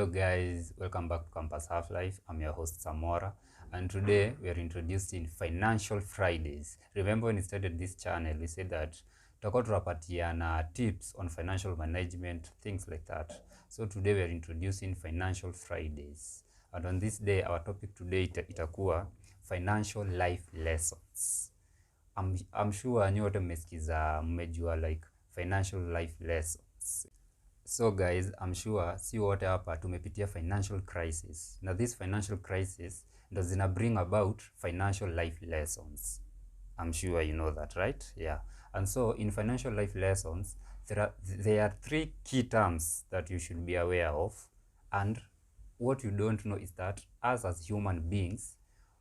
guys, welcome back to Campus Half Life. I'm your host Samora, and today we are introducing Financial Fridays. Remember when we started this channel, we said that tutakuwa tunapatiana tips on financial management, things like that. So today we are introducing Financial Fridays. And on this day, our topic today itakuwa financial life lessons. I'm sure nyote mmesikiza mmejua like financial life lessons. So guys, I'm sure si wote hapa tumepitia financial crisis. Now this financial crisis ndo zina bring about financial life lessons. I'm sure you know that, right? Yeah. And so in financial life lessons, there are three key terms that you should be aware of. And what you don't know is that us as human beings,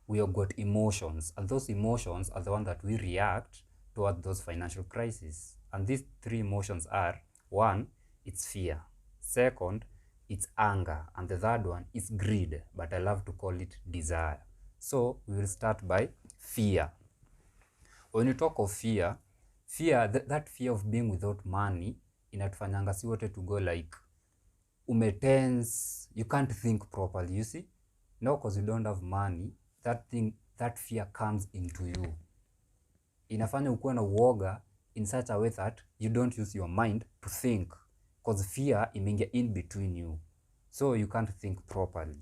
we have got emotions. And those emotions are the ones that we react toward those financial crises. And these three emotions are, one, it's fear. Second, it's anger. And the third one is greed, but I love to call it desire. So we will start by fear. When you talk of fear, that fear of being without money inatufanyanga si wote to go like umetense, you can't think properly, you see? Now because you don't have money, that fear comes into you. Inafanya ukuwe na uoga in such a way that you don't use your mind to think. Because fear imeingia in between you, so you can't think properly.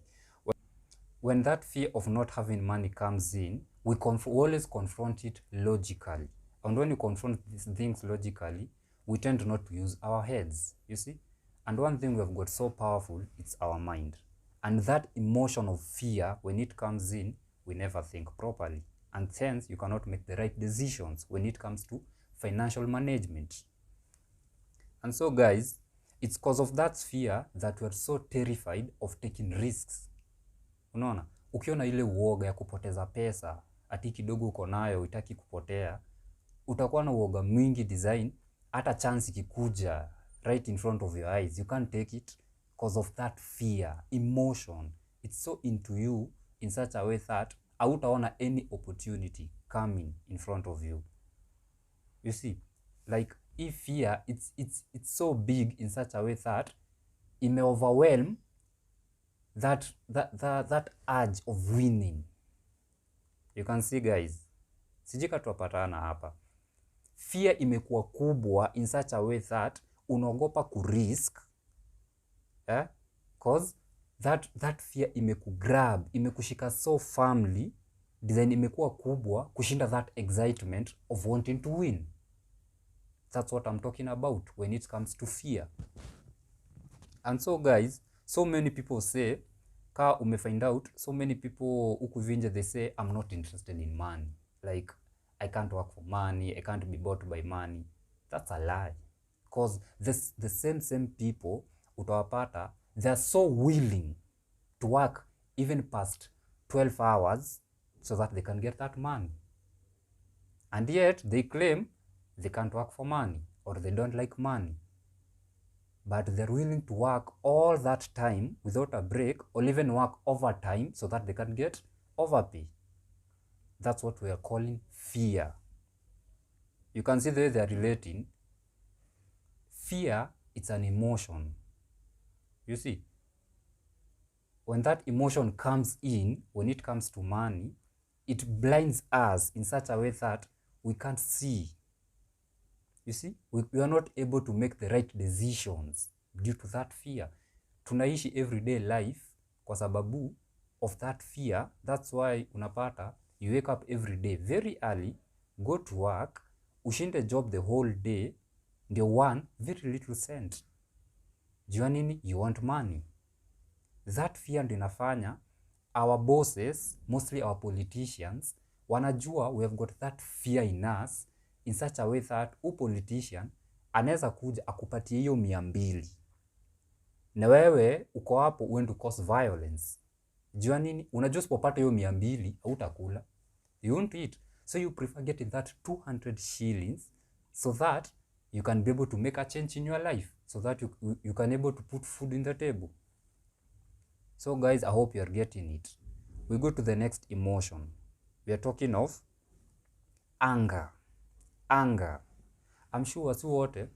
When that fear of not having money comes in, we always confront it logically. And when you confront these things logically, we tend not to use our heads, you see? And one thing we have got so powerful, it's our mind. And that emotion of fear, when it comes in, we never think properly. And hence, you cannot make the right decisions when it comes to financial management. And so guys, it's because of that fear that we are so terrified of taking risks. Unaona, ukiona ile uoga ya kupoteza pesa, ati kidogo uko nayo uitaki kupotea, utakuwa na uoga mwingi design, hata chance ikikuja right in front of your eyes, you can't take it because of that fear, emotion. It's so into you in such a way that hautaona any opportunity coming in front of you. You see, like if fear, it's so big in such a way that it may overwhelm that urge of winning. You can see guys, sijika tuwapatana hapa. Fear imekuwa kubwa in such a way that unaogopa kurisk, cause that fear imekugrab, imekushika so firmly, design imekuwa kubwa kushinda that excitement of wanting to win. That's what I'm talking about when it comes to fear. And so guys, so many people say, ka find out, so many people huku vinje, they say, I'm not interested in money. Like, I can't work for money, I can't be bought by money. That's a lie. Because the same people, utawapata, they're so willing to work even past 12 hours so that they can get that money. And yet, they claim they can't work for money or they don't like money. But they're willing to work all that time without a break or even work overtime so that they can get overpay. That's what we are calling fear. You can see the way they are relating. Fear, it's an emotion. You see, when that emotion comes in, when it comes to money, it blinds us in such a way that we can't see. You see, we are not able to make the right decisions due to that fear. Tunaishi everyday life kwa sababu of that fear. That's why unapata, you wake up every day very early, go to work, ushinde job the whole day, ndio one very little cent. Jua nini? You want money. That fear ndio inafanya our bosses, mostly our politicians, wanajua we have got that fear in us in such a way that politician anaweza kuja akupatie hiyo 200 na wewe uko hapo uende cause violence. Jua nini? Unajua usipopata hiyo 200 hautakula, you won't eat, so you prefer getting that 200 shillings so that you can be able to make a change in your life, so that you can able to put food in the table. So guys, I hope you are getting it. We go to the next emotion. We are talking of anger. I'm sure si wote,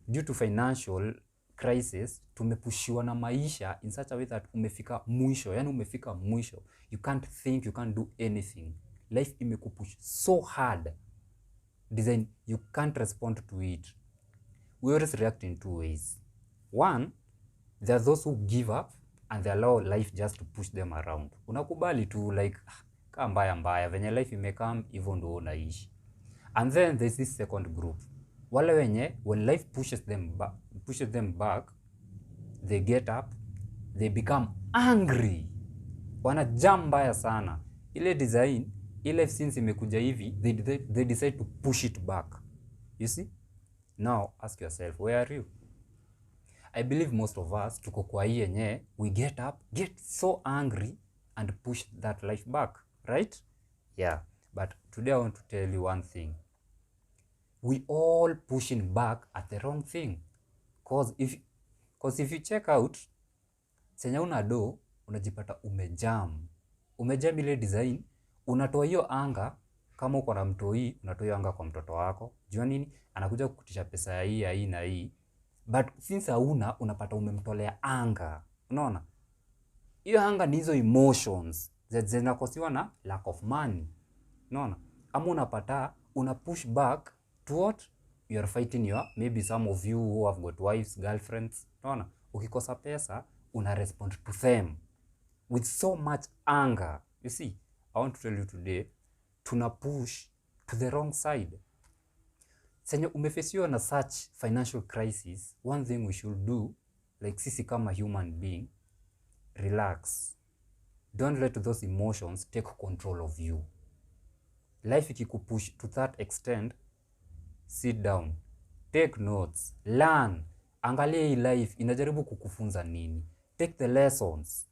due to financial crisis, tumepushiwa na maisha in such a way that umefika mwisho, yani umefika mwisho, you can't think, you can't do anything. Life imekupush so hard, design you can't respond to it. We always react in two ways. One, there are those who give up and they allow life just to push them around. Unakubali tu like kaa mbaya mbaya venye life imekam hivyo ndio unaishi. And then there's this second group, wale wenye when life pushes them back, they get up, they become angry, wanajam mbaya sana. Ile design, ile since imekuja hivi, they decide to push it back. You see? Now ask yourself, where are you? I believe most of us tuko kwa hii yenye we get up, get so angry and push that life back, right? Yeah, but today I want to tell you one thing. We all pushing back at the wrong thing. Cause if you check out, senya una do, unajipata umejam ile design, unatoa hiyo anga. Kama uko na mtoi, unatoa hiyo anga kwa mtoto wako. Jua nini? Anakuja kukutisha pesa ya hii na hii. But since hauna, unapata umemtolea anga. Unaona? Hiyo anga ni hizo emotions zinakosiwa na lack of money. Unaona? Ama unapata una push back to what? You are fighting your, maybe some of you who have got wives, girlfriends. Unaona? Ukikosa pesa, una respond to them with so much anger. You see, I want to tell you today, tuna push to the wrong side. Senye umefesiwa na such financial crisis, one thing we should do, like sisi kama human being, relax. Don't let those emotions take control of you. Life ikikupush to that extent, sit down, take notes, learn. Angalia hii life inajaribu kukufunza nini. Take the lessons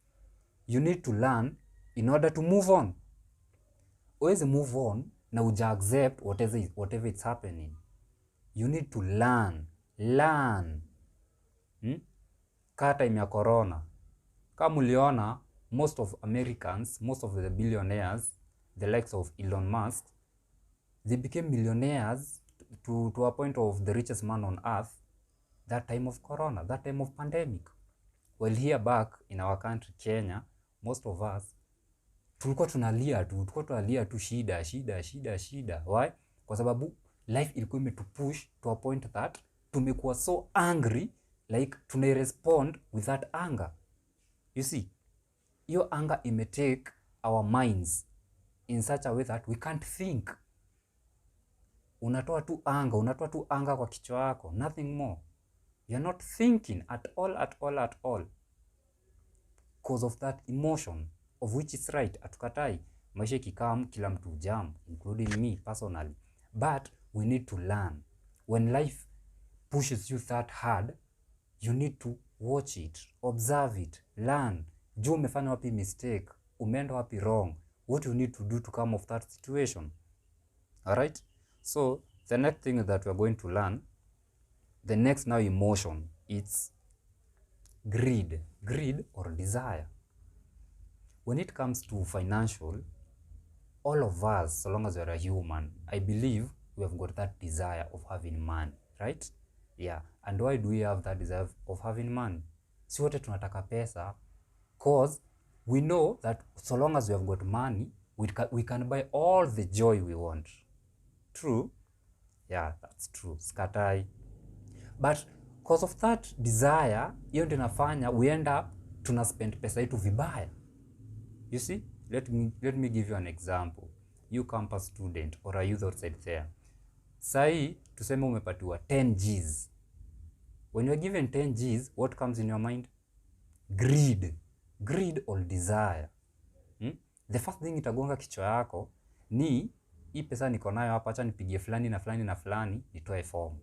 you need to learn in order to move on. Always move on na uja accept whatever it's happening. You need to learn. Kaa time ya corona, kama uliona most of Americans, most of the billionaires, the likes of Elon Musk, they became millionaires to a point of the richest man on earth that time of corona, that time of pandemic. While here back in our country Kenya, most of us tulikuwa tunalia tu shida. Why? Kwa sababu life ilikuwa imetupush to a point that tumekuwa so angry, like tuna respond with that anger. You see, hiyo anger imetake our minds in such a way that we can't think. Unatoa tu anger kwa kichwa yako, nothing more. You're not thinking at all. Because of that emotion, of which is right, atukatai. Maisha ikikam kila mtu jam, including me personally. But we need to learn. When life pushes you that hard, you need to watch it, observe it, learn. Juu umefanya wapi mistake, umeenda wapi wrong, what you need to do to come off that situation. Alright? So, the next thing that we are going to learn, the next now emotion, it's greed or desire. When it comes to financial, all of us, so long as you're a human, I believe we have got that desire of having money, right? Yeah. And why do we have that desire of having money? Si wote tunataka pesa, cause we know that so long as we have got money, we can buy all the joy we want. True? Yeah, that's true. Skatai. But because of that desire, hiyo ndio inafanya we end up tuna spend pesa yetu vibaya. You see? Let me give you an example. You campus student or a youth outside there. Sai tuseme umepatiwa 10 Gs. When you're given 10 Gs, what comes in your mind? Greed or desire. The first thing itagonga kichwa yako ni hii pesa niko nayo hapa, acha nipigie fulani na fulani na fulani nitoe form.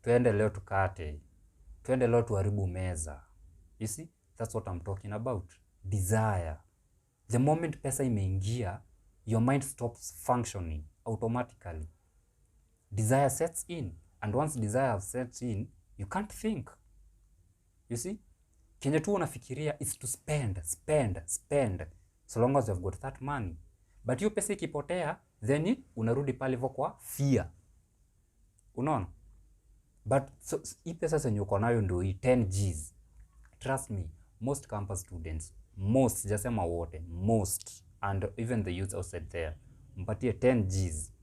Tuende leo tukate. Tuende leo tuharibu meza. You see? That's what I'm talking about. Desire. The moment pesa imeingia, your mind stops functioning automatically. Desire sets in. And once desire sets in, you can't think. You see? Kenye tu unafikiria is to spend. So long as you've got that money. But hiyo pesa ikipotea, then unarudi pale hivyo kwa fear. Unaona? But so, hii pesa zenye uko nayo ndio hii 10 Gs. Trust me, most campus students, most, sijasema wote, most, and even the youth outside there, mpatie 10 Gs.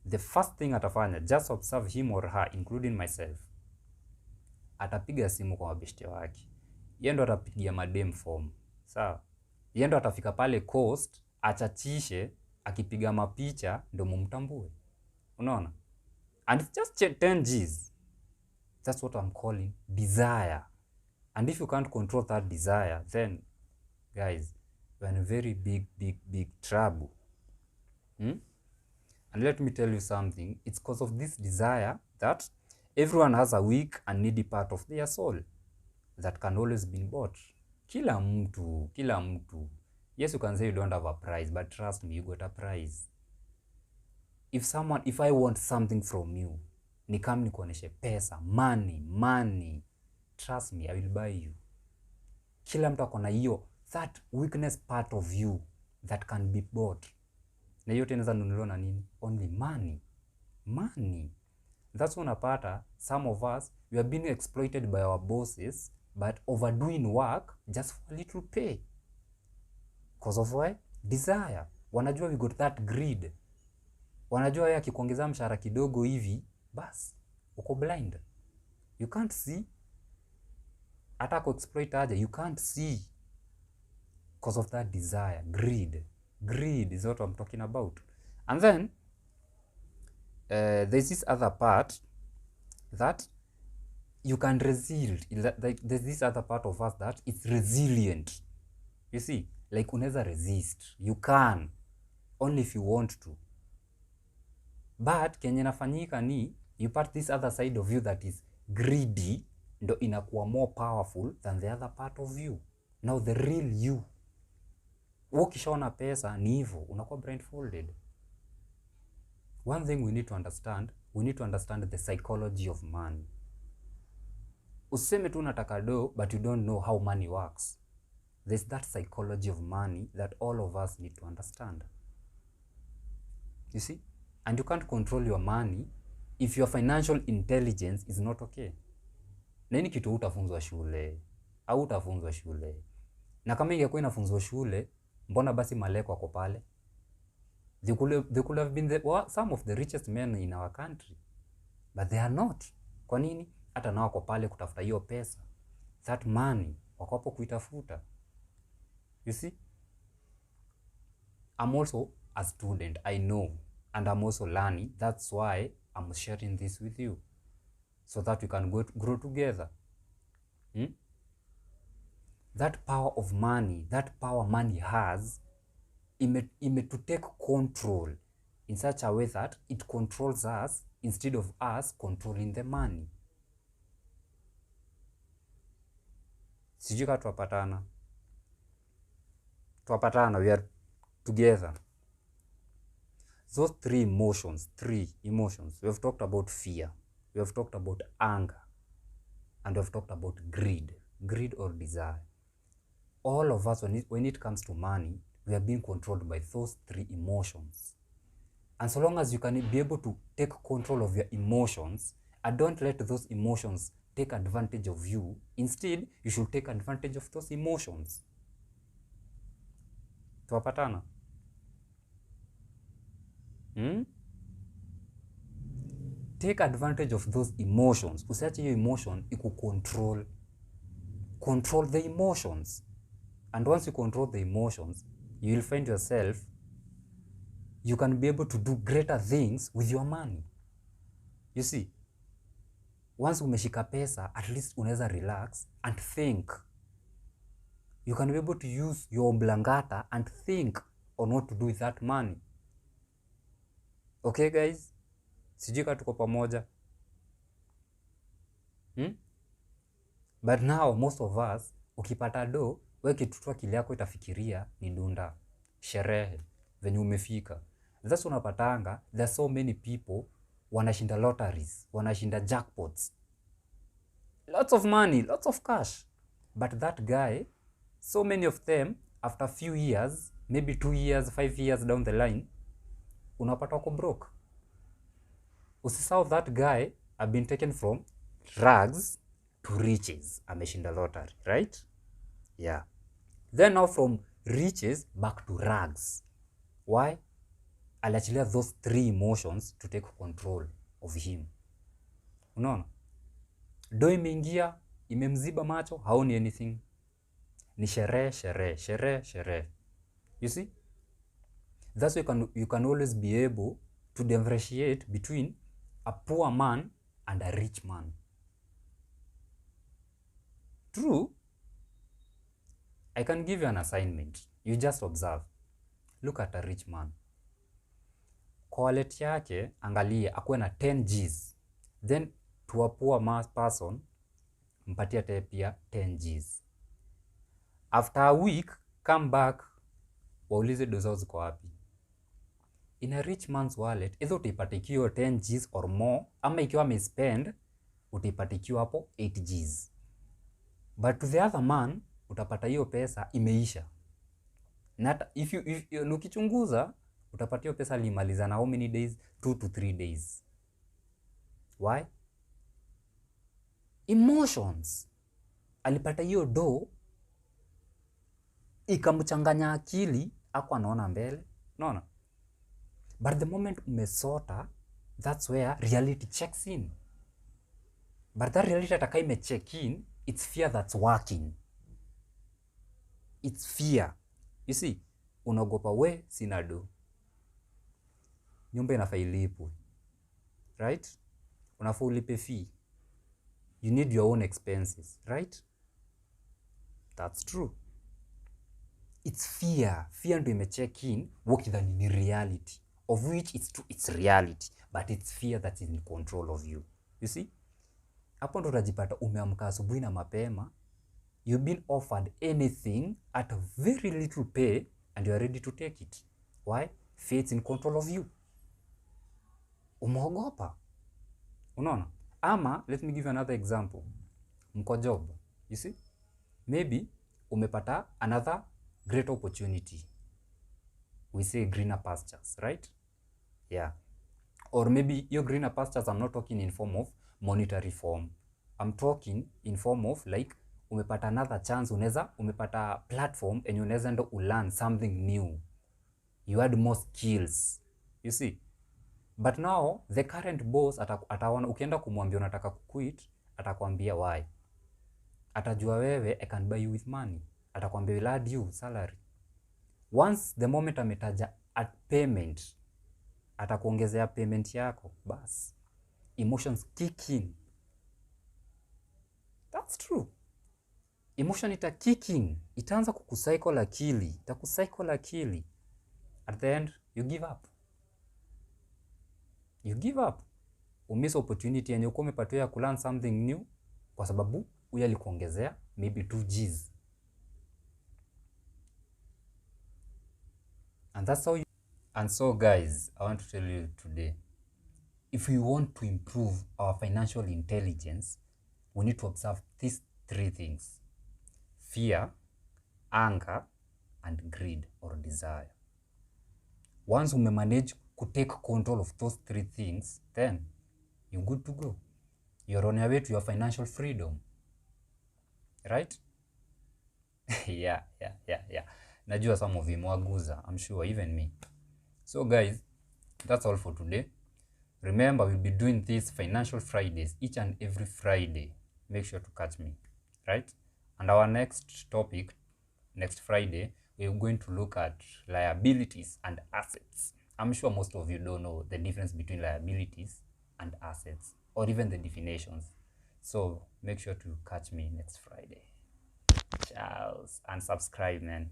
The first thing atafanya, just observe him or her, including myself, atapiga simu kwa mabeshte wake. Yeye ndo atapigia madem form. Sawa? Yeye ndo atafika pale coast, achachishe, akipiga mapicha ndo mumtambue. Unaona? And it's just 10 Gs. That's what I'm calling desire. And if you can't control that desire, then guys, you're in very big trouble. And let me tell you something, it's because of this desire that everyone has a weak and needy part of their soul that can always be bought. Kila mtu. Yes, you can say you don't have a prize, but trust me, you got a prize. If I want something from you, ni kama nikuoneshe pesa, money, trust me, I will buy you. Kila mtu akona hiyo, that weakness part of you that can be bought. Na yote inaweza nunuliwa na nini? Only money. That's unapata some of us, we are being exploited by our bosses, but overdoing work just for a little pay. Because of why? Desire. Wanajua we got that greed. Wanajua yeye akikuongeza mshahara kidogo hivi, bas, uko blind. You can't see. Hata ku-exploit aje, you can't see. Because of that desire, greed is what I'm talking about. And then there's this other part that you can resist. There's this other part of us that it's resilient. You see, like unaweza resist. You can, only if you want to. But kenye nafanyika ni you part this other side of you that is greedy, ndo inakuwa more powerful than the other part of you. Now the real you, ukishaona pesa ni hivyo, unakuwa blindfolded. One thing we need to understand the psychology of money. Useme tu unataka do, but you don't know how money works. There's that psychology of money that all of us need to understand. You see? And you can't control your money if your financial intelligence is not okay. Na hii kitu utafunzwa shule, au utafunzwa shule. Na kama ingekuwa inafunzwa shule, mbona basi Maleko wako pale? They could have been some of the richest men in our country. But they are not. Kwa nini? Hata nao wako pale kutafuta hiyo pesa. That money, wako hapo kuitafuta. You see? I'm also a student, I know. And I'm also learning. That's why I'm sharing this with you. So that we can grow together. That power of money, that power money has, to take control in such a way that it controls us instead of us controlling the money. Sijui kama tuwapatana, we are together. Those three emotions, we have talked about fear, we have talked about anger, and we have talked about greed or desire. All of us, when it comes to money, we are being controlled by those three emotions. And so long as you can be able to take control of your emotions, and don't let those emotions take advantage of you, instead, you should take advantage of those emotions. Tuwapatana? Take advantage of those emotions. Usiache hiyo emotion ikucontrol. Control the emotions. And once you control the emotions, you will find yourself, you can be able to do greater things with your money. You see, once umeshika pesa, at least unaweza relax and think. You can be able to use your blangata and think on what to do with that money. Okay guys? Sijui kama tuko pamoja. But now most of us, ukipata do, wewe kitu tu akili yako itafikiria ni dunda, sherehe, venye umefika. That's unapatanga, there are so many people wanashinda lotteries, wanashinda jackpots. Lots of money, lots of cash. But that guy, so many of them, after a few years, maybe 2 years, 5 years down the line, unapata wako broke. Usisahau that guy I've been taken from rags to riches. Ameshinda lottery, right? Yeah. Then now from riches back to rags. Why? Aliachilia those 3 emotions to take control of him. Unaona? Do imeingia, imemziba macho, haoni anything. Ni sherehe. You see? That's why you can always be able to differentiate between a poor man and a rich man. True, I can give you an assignment. You just observe. Look at a rich man. Kwa wallet yake, angalie, akuwe na 10 Gs. Then, to a poor person, mpatie pia 10 Gs. After a week, come back, waulize dozao ziko wapi. In a rich man's wallet, either utaipatikio 10 Gs or more, ama ikiwa amespend, utaipatikio hapo 8 Gs. But to the other man, utapata hiyo pesa imeisha. Not if ukichunguza, utapata hiyo pesa limaliza na how many days? 2 to 3 days. Why? Emotions. Alipata hiyo do, ikamchanganya akili, hakuwa anaona mbele. Unaona? But the moment umesota, that's where reality checks in. But that reality ataka imecheck in, it's fear that's working. It's fear. You see, unagopa we sina do. Nyumba inafaa ilipwe. Right? Unafaa ulipe fee. You need your own expenses, right? That's true. It's fear. Fear ndio imecheck in, wakidhani ni reality. Of which it's true, it's reality. But it's fear that is in control of you. You see? Hapo ndo utajipata umeamka asubuhi na mapema. You've been offered anything at a very little pay and you are ready to take it. Why? Fear is in control of you. Umeogopa. Unaona? Ama, let me give you another example. Mko job. You see? Maybe umepata another great opportunity. We say greener pastures, right? Yeah. Or maybe your greener pastures, I'm not talking in form of monetary form. I'm talking in form of like umepata another chance, umepata platform and unaweza ndo learn something new. You had more skills. You see? But now the current boss ataona ukienda kumwambia unataka kuquit, atakwambia why? Atajua wewe I can buy you with money. Atakwambia we'll add you salary. Once the moment ametaja at payment, atakuongezea payment yako, bas. Emotions kick in. That's true. Emotion ita kick in. Itaanza kukucycle akili. Itakucycle akili. At the end, you give up. You give up. Umiss opportunity yenye uko umepata ya kulearn something new kwa sababu huyu alikuongezea maybe 2 Gs. And that's how you... And so guys, I want to tell you today, if we want to improve our financial intelligence, we need to observe these 3 things: fear, anger, and greed or desire. Once you manage to take control of those 3 things, then you're good to go. You're on your way to your financial freedom. Right? Yeah. Najua some of you mwaguza, I'm sure, even me. So guys, that's all for today. Remember, we'll be doing these Financial Fridays each and every Friday. Make sure to catch me, right? And our next topic, next Friday, we're going to look at liabilities and assets. I'm sure most of you don't know the difference between liabilities and assets, or even the definitions. So make sure to catch me next Friday. Ciao, and subscribe, man.